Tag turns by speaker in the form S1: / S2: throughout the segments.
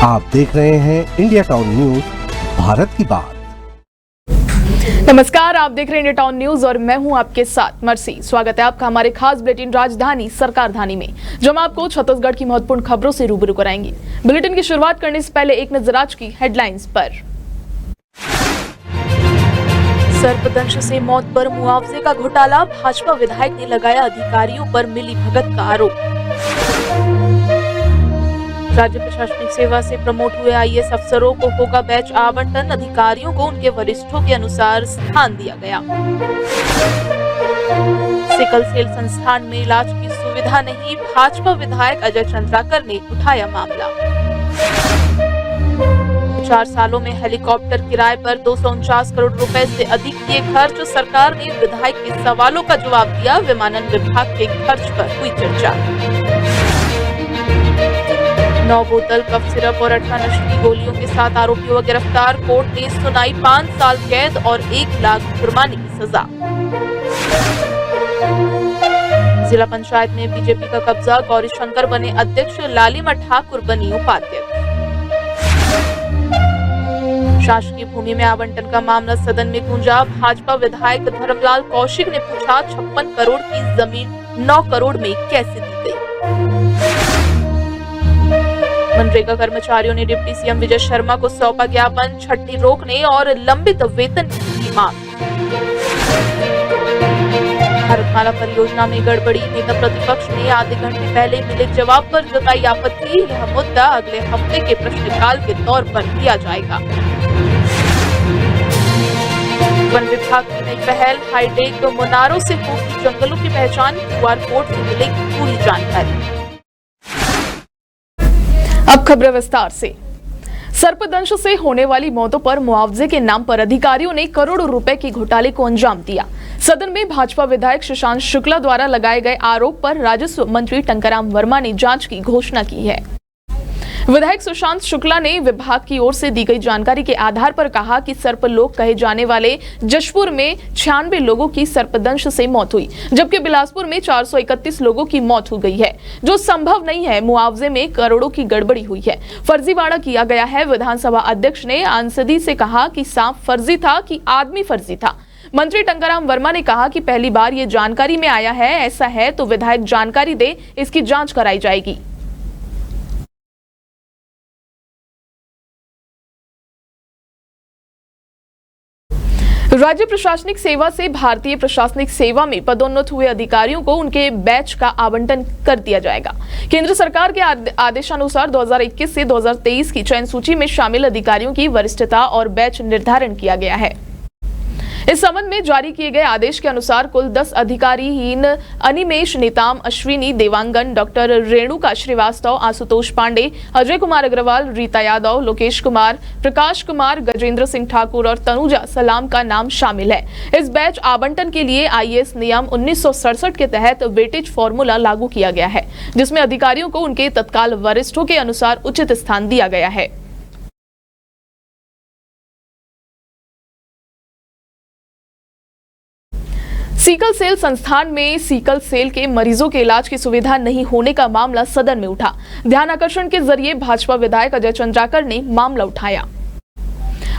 S1: आप देख रहे हैं इंडिया टाउन न्यूज, भारत की बात।
S2: नमस्कार, आप देख रहे हैं इंडिया टाउन न्यूज और मैं हूं आपके साथ मर्सी। स्वागत है आपका हमारे खास बुलेटिन राजधानी सरकारधानी में, जो हम आपको छत्तीसगढ़ की महत्वपूर्ण खबरों से रूबरू कराएंगे। बुलेटिन की शुरुआत करने से पहले एक नजर आज की हेडलाइंस पर। सर्पदंश से मौत पर मुआवजे का घोटाला, भाजपा विधायक ने लगाया अधिकारियों पर मिलीभगत का आरोप। राज्य प्रशासनिक सेवा से प्रमोट हुए आईएएस अफसरों को होगा बैच आवंटन, अधिकारियों को उनके वरिष्ठों के अनुसार स्थान दिया गया। सिकल सेल संस्थान में इलाज की सुविधा नहीं, भाजपा विधायक अजय चंद्राकर ने उठाया मामला। 4 सालों में हेलीकॉप्टर किराए पर 249 करोड़ रुपए से अधिक किए खर्च, सरकार ने विधायक के सवालों का जवाब दिया। विमानन विभाग के खर्च पर हुई चर्चा। 9 बोतल कफ सिरप और 18 नशीली गोलियों के साथ आरोपी हुआ गिरफ्तार, कोर्ट ने सुनाई 5 साल कैद और 1 लाख जुर्माने की सजा। जिला पंचायत में बीजेपी का कब्जा, गौरी शंकर बने अध्यक्ष, लालिमा ठाकुर बनी उपाध्यक्ष। शासकीय भूमि में आवंटन का मामला सदन में गूंजा, भाजपा विधायक धर्मलाल कौशिक ने पूछा 56 करोड़ की जमीन 9 करोड़ में कैसे दी गई। मनरेगा कर्मचारियों ने डिप्टी सीएम विजय शर्मा को सौंपा ज्ञापन, छठी रोकने और लंबित वेतन की मांग। भारतमाला परियोजना में गड़बड़ी, नेता प्रतिपक्ष ने आधे घंटे पहले मिले जवाब पर जताई आपत्ति, यह मुद्दा अगले हफ्ते के प्रश्नकाल के तौर पर लिया जाएगा। वन विभाग की नई पहल, हाईटेक मुनारों से होगी जंगलों की पहचान, QR कोड से मिलेगी पूरी जानकारी। अब खबरें विस्तार से। सर्पदंश से होने वाली मौतों पर मुआवजे के नाम पर अधिकारियों ने करोड़ों रुपए के घोटाले को अंजाम दिया। सदन में भाजपा विधायक सुशांत शुक्ला द्वारा लगाए गए आरोप पर राजस्व मंत्री टंकाराम वर्मा ने जांच की घोषणा की है। विधायक सुशांत शुक्ला ने विभाग की ओर से दी गई जानकारी के आधार पर कहा कि सर्पलोक कहे जाने वाले जशपुर में 96 लोगों की सर्पदंश से मौत हुई, जबकि बिलासपुर में 431 लोगों की मौत हो गई है, जो संभव नहीं है। मुआवजे में करोड़ों की गड़बड़ी हुई है, फर्जीवाड़ा किया गया है। विधानसभा अध्यक्ष ने आंसदी से कहा कि सांप फर्जी था कि आदमी फर्जी था। मंत्री टंकाराम वर्मा ने कहा कि पहली बार ये जानकारी में आया है, ऐसा है तो विधायक जानकारी दे, इसकी जांच कराई जाएगी। राज्य प्रशासनिक सेवा से भारतीय प्रशासनिक सेवा में पदोन्नत हुए अधिकारियों को उनके बैच का आवंटन कर दिया जाएगा। केंद्र सरकार के आदेशानुसार 2021 से 2023 की चयन सूची में शामिल अधिकारियों की वरिष्ठता और बैच निर्धारण किया गया है। इस संबंध में जारी किए गए आदेश के अनुसार कुल 10 अधिकारीहीन अनिमेश नेताम, अश्विनी देवांगन, डॉक्टर रेणुका श्रीवास्तव, आशुतोष पांडे, अजय कुमार अग्रवाल, रीता यादव, लोकेश कुमार, प्रकाश कुमार, गजेंद्र सिंह ठाकुर और तनुजा सलाम का नाम शामिल है। इस बैच आवंटन के लिए आईएएस नियम 1967 के तहत वेटेज फॉर्मूला लागू किया गया है, जिसमें अधिकारियों को उनके तत्काल वरिष्ठों के अनुसार उचित स्थान दिया गया है। सिकल सेल संस्थान में सिकल सेल के मरीजों के इलाज की सुविधा नहीं होने का मामला सदन में उठा। ध्यान आकर्षण के जरिए भाजपा विधायक अजय चंद्राकर ने मामला उठाया।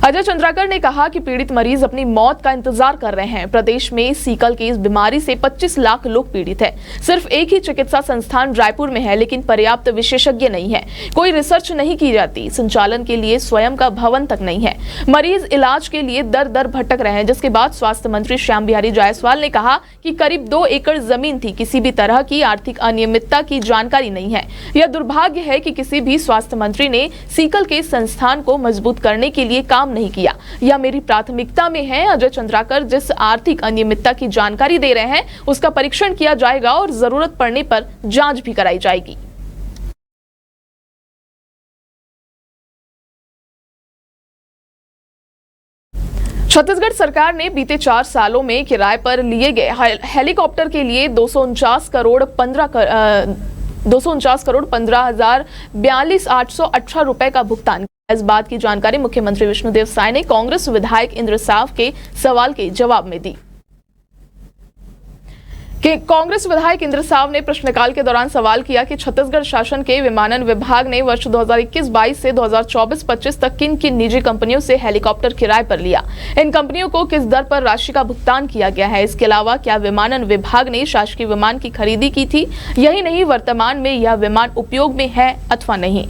S2: अजय चंद्राकर ने कहा कि पीड़ित मरीज अपनी मौत का इंतजार कर रहे हैं। प्रदेश में सिकल की इस बीमारी से 25 लाख लोग पीड़ित हैं। सिर्फ एक ही चिकित्सा संस्थान रायपुर में है, लेकिन पर्याप्त विशेषज्ञ नहीं है, कोई रिसर्च नहीं की जाती, संचालन के लिए स्वयं का भवन तक नहीं है। मरीज इलाज के लिए दर दर भटक रहे हैं। जिसके बाद स्वास्थ्य मंत्री श्याम बिहारी जायसवाल ने कहा कि करीब 2 एकड़ जमीन थी, किसी भी तरह की आर्थिक अनियमितता की जानकारी नहीं है। यह दुर्भाग्य है कि किसी भी स्वास्थ्य मंत्री ने सिकल के संस्थान को मजबूत करने के लिए काम नहीं किया। यह मेरी प्राथमिकता में है। अजय चंद्राकर जिस आर्थिक अनियमितता की जानकारी दे रहे हैं, उसका परीक्षण किया जाएगा और जरूरत पड़ने पर जांच भी कराई जाएगी। छत्तीसगढ़ सरकार ने बीते 4 सालों में किराए पर लिए गए हेलीकॉप्टर के लिए 249 करोड़ 15,42,818 रुपए का भुगतान किया। इस बात की जानकारी मुख्यमंत्री विष्णुदेव साय ने कांग्रेस विधायक इंद्र साव के सवाल के जवाब में दी। कि कांग्रेस विधायक इंद्र साव ने प्रश्नकाल के दौरान सवाल किया कि छत्तीसगढ़ शासन के विमानन विभाग ने वर्ष 2021-22 से 2024-25 तक किन किन निजी कंपनियों से हेलीकॉप्टर किराए पर लिया, इन कंपनियों को किस दर पर राशि का भुगतान किया गया है। इसके अलावा क्या विमानन विभाग ने शासकीय विमान की खरीदी की थी, यही नहीं वर्तमान में यह विमान उपयोग में है अथवा नहीं।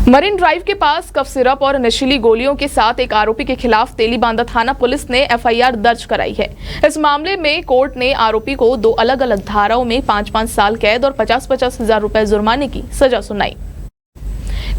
S2: मरीन ड्राइव के पास कफ सिरप और नशीली गोलियों के साथ एक आरोपी के खिलाफ तेलीबांधा थाना पुलिस ने एफआईआर दर्ज कराई है। इस मामले में कोर्ट ने आरोपी को 2 अलग-अलग धाराओं में 5-5 साल कैद और 50-50 हजार रुपए जुर्माने की सजा सुनाई।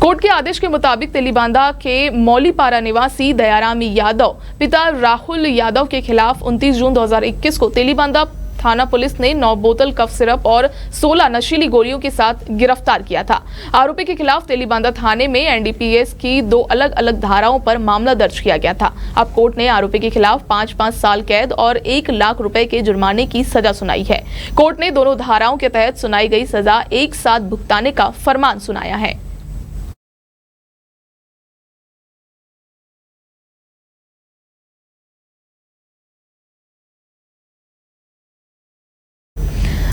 S2: कोर्ट के आदेश के मुताबिक तेलीबांधा के मौलीपारा निवासी दयाराम यादव पिता राहुल यादव के खिलाफ 29 जून 2021 को तेलीबांधा थाना पुलिस ने 9 बोतल कफ सिरप और 16 नशीली गोलियों के साथ गिरफ्तार किया था। आरोपी के खिलाफ तेलीबांधा थाने में एनडीपीएस की 2 अलग-अलग धाराओं पर मामला दर्ज किया गया था। अब कोर्ट ने आरोपी के खिलाफ 5-5 साल कैद और 1 लाख रुपए के जुर्माने की सजा सुनाई है। कोर्ट ने दोनों धाराओं के तहत सुनाई गई सजा एक साथ भुगताने का फरमान सुनाया है।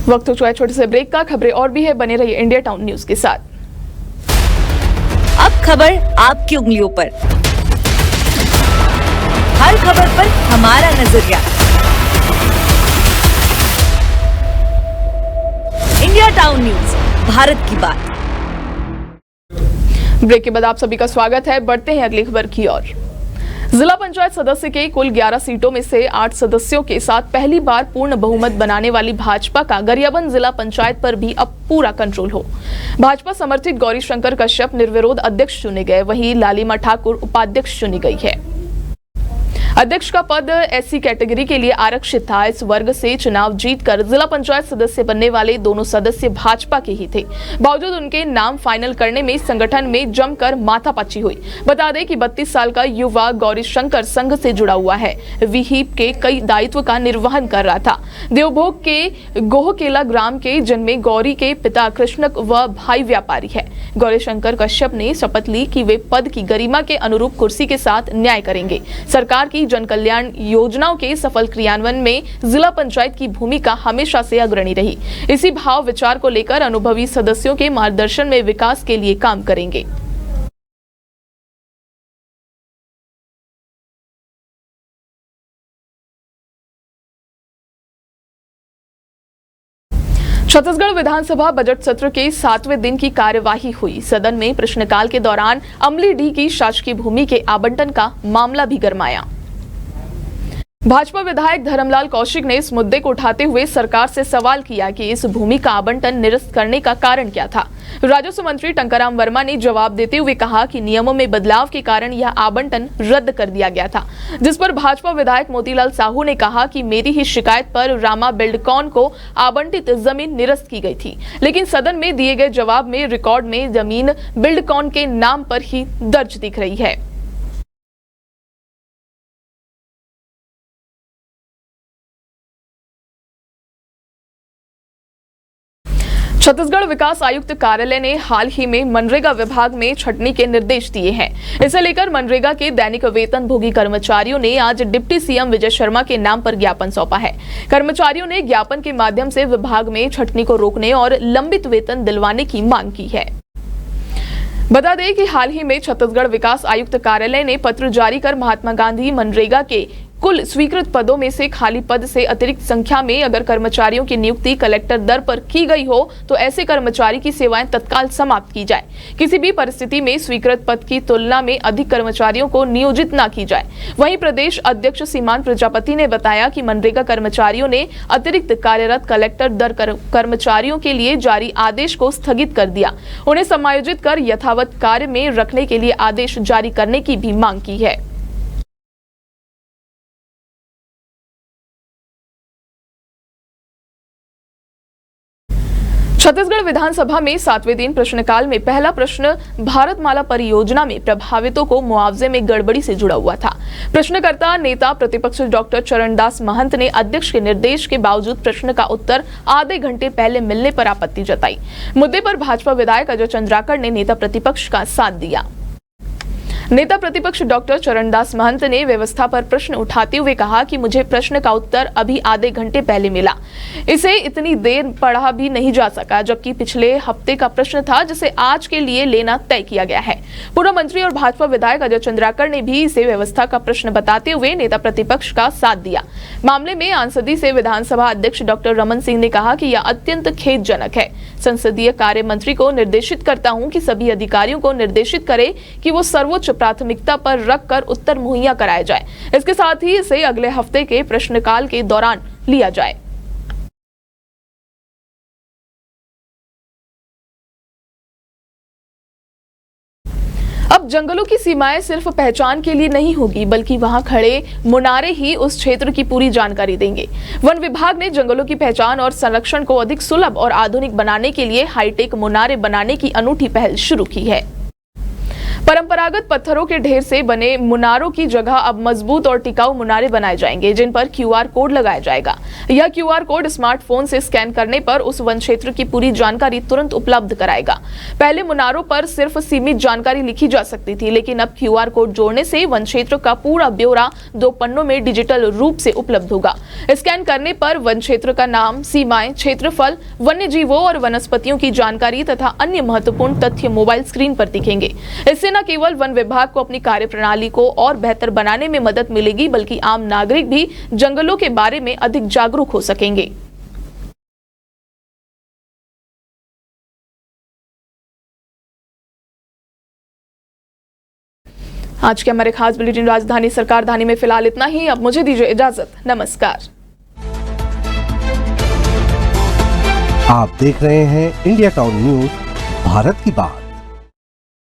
S2: वक्त हो चुका है छोटे से ब्रेक का। खबरें और भी है, बने रहिए इंडिया टाउन न्यूज के साथ।
S3: अब खबर आपकी उंगलियों पर, हर खबर पर हमारा नजरिया। इंडिया टाउन न्यूज, भारत की बात।
S2: ब्रेक के बाद आप सभी का स्वागत है। बढ़ते हैं अगली खबर की ओर। जिला पंचायत सदस्य के कुल 11 सीटों में से 8 सदस्यों के साथ पहली बार पूर्ण बहुमत बनाने वाली भाजपा का गरियाबंद जिला पंचायत पर भी अब पूरा कंट्रोल हो। भाजपा समर्थित गौरी शंकर कश्यप निर्विरोध अध्यक्ष चुने गए, वहीं लालिमा ठाकुर उपाध्यक्ष चुनी गई है। अध्यक्ष का पद एससी कैटेगरी के लिए आरक्षित था। इस वर्ग से चुनाव जीतकर जिला पंचायत सदस्य बनने वाले दोनों सदस्य भाजपा के ही थे। बावजूद उनके नाम फाइनल करने में संगठन में जमकर माथापच्ची हुई। बता दें कि 32 साल का युवा गौरी शंकर संघ से जुड़ा हुआ है। विहिप के कई दायित्व का निर्वहन कर रहा था। देवभोग के गोहकेला ग्राम के जन्मे गौरी के पिता कृष्णक व भाई व्यापारी है। गौरी शंकर कश्यप ने शपथ ली कि वे पद की गरिमा के अनुरूप कुर्सी के साथ न्याय करेंगे। सरकार की जन कल्याण योजनाओं के सफल क्रियान्वयन में जिला पंचायत की भूमिका हमेशा से अग्रणी रही। इसी भाव विचार को लेकर अनुभवी सदस्यों के मार्गदर्शन में विकास के लिए काम करेंगे। छत्तीसगढ़ विधानसभा बजट सत्र के 7वें दिन की कार्यवाही हुई। सदन में प्रश्नकाल के दौरान अमलीडीह की शासकीय भूमि के आवंटन का मामला भी गरमाया। भाजपा विधायक धर्मलाल कौशिक ने इस मुद्दे को उठाते हुए सरकार से सवाल किया कि इस भूमि का आवंटन निरस्त करने का कारण क्या था। राजस्व मंत्री टंकाराम वर्मा ने जवाब देते हुए कहा कि नियमों में बदलाव के कारण यह आवंटन रद्द कर दिया गया था, जिस पर भाजपा विधायक मोतीलाल साहू ने कहा कि मेरी ही शिकायत पर रामा बिल्डकॉन को आवंटित जमीन निरस्त की गई थी, लेकिन सदन में दिए गए जवाब में रिकॉर्ड में जमीन बिल्डकॉन के नाम पर ही दर्ज दिख रही है। छत्तीसगढ़ विकास आयुक्त कार्यालय ने हाल ही में मनरेगा विभाग में छंटनी के निर्देश दिए हैं। इसे लेकर मनरेगा के दैनिक वेतन भोगी कर्मचारियों ने आज डिप्टी सीएम विजय शर्मा के नाम पर ज्ञापन सौंपा है। कर्मचारियों ने ज्ञापन के माध्यम से विभाग में छंटनी को रोकने और लंबित वेतन दिलवाने की मांग की है। बता दें कि हाल ही में छत्तीसगढ़ विकास आयुक्त कार्यालय ने पत्र जारी कर महात्मा गांधी मनरेगा के कुल स्वीकृत पदों में से खाली पद से अतिरिक्त संख्या में अगर कर्मचारियों की नियुक्ति कलेक्टर दर पर की गई हो तो ऐसे कर्मचारी की सेवाएं तत्काल समाप्त की जाए। किसी भी परिस्थिति में स्वीकृत पद की तुलना में अधिक कर्मचारियों को नियोजित न की जाए। वहीं प्रदेश अध्यक्ष सीमांत प्रजापति ने बताया कि मनरेगा कर्मचारियों ने अतिरिक्त कार्यरत कलेक्टर दर कर्मचारियों के लिए जारी आदेश को स्थगित कर दिया। उन्हें समायोजित कर यथावत कार्य में रखने के लिए आदेश जारी करने की भी मांग की है। छत्तीसगढ़ विधानसभा में 7वें दिन प्रश्नकाल में पहला प्रश्न भारतमाला परियोजना में प्रभावितों को मुआवजे में गड़बड़ी से जुड़ा हुआ था। प्रश्नकर्ता नेता प्रतिपक्ष डॉक्टर चरणदास महंत ने अध्यक्ष के निर्देश के बावजूद प्रश्न का उत्तर आधे घंटे पहले मिलने पर आपत्ति जताई। मुद्दे पर भाजपा विधायक अजय चंद्राकर ने नेता प्रतिपक्ष का साथ दिया। नेता प्रतिपक्ष डॉक्टर चरणदास महंत ने व्यवस्था पर प्रश्न उठाते हुए कहा कि मुझे प्रश्न का उत्तर अभी आधे घंटे पहले मिला, इसे इतनी देर पढ़ा भी नहीं जा सका, जबकि पिछले हफ्ते का प्रश्न था जिसे आज के लिए लेना तय किया गया है। पूर्व मंत्री और भाजपा विधायक अजय चंद्राकर ने भी इसे व्यवस्था का प्रश्न बताते हुए नेता प्रतिपक्ष का साथ दिया। मामले में आंसदी से विधानसभा अध्यक्ष डॉक्टर रमन सिंह ने कहा कि यह अत्यंत खेदजनक है। संसदीय कार्य मंत्री को निर्देशित करता हूं कि सभी अधिकारियों को निर्देशित करे कि वो सर्वोच्च प्राथमिकता पर रखकर उत्तर मुहैया कराया जाए। इसके साथ ही इसे अगले हफ्ते के प्रश्नकाल के दौरान लिया जाए। अब जंगलों की सीमाएं सिर्फ पहचान के लिए नहीं होगी, बल्कि वहां खड़े मुनारे ही उस क्षेत्र की पूरी जानकारी देंगे। वन विभाग ने जंगलों की पहचान और संरक्षण को अधिक सुलभ और आधुनिक बनाने के लिए हाईटेक मुनारे बनाने की अनूठी पहल शुरू की है। परंपरागत पत्थरों के ढेर से बने मुनारों की जगह अब मजबूत और टिकाऊ मुनारे बनाए जाएंगे, जिन पर QR कोड लगाया जाएगा। यह QR कोड स्मार्टफोन से स्कैन करने पर उस वन क्षेत्र की पूरी जानकारी तुरंत उपलब्ध कराएगा। पहले मुनारों पर सिर्फ सीमित जानकारी लिखी जा सकती थी, लेकिन अब QR कोड जोड़ने से वन क्षेत्र का पूरा ब्यौरा 2 पन्नों में डिजिटल रूप से उपलब्ध होगा। स्कैन करने पर वन क्षेत्र का नाम, सीमाएं, क्षेत्रफल, वन्य जीवों और वनस्पतियों की जानकारी तथा अन्य महत्वपूर्ण तथ्य मोबाइल स्क्रीन पर दिखेंगे। इससे न केवल वन विभाग को अपनी कार्यप्रणाली को और बेहतर बनाने में मदद मिलेगी, बल्कि आम नागरिक भी जंगलों के बारे में अधिक जागरूक हो सकेंगे। आज के हमारे खास बुलेटिन राजधानी सरकार धानी में फिलहाल इतना ही। अब मुझे दीजिए इजाजत। नमस्कार।
S1: आप देख रहे हैं इंडिया टाउन न्यूज, भारत की बात।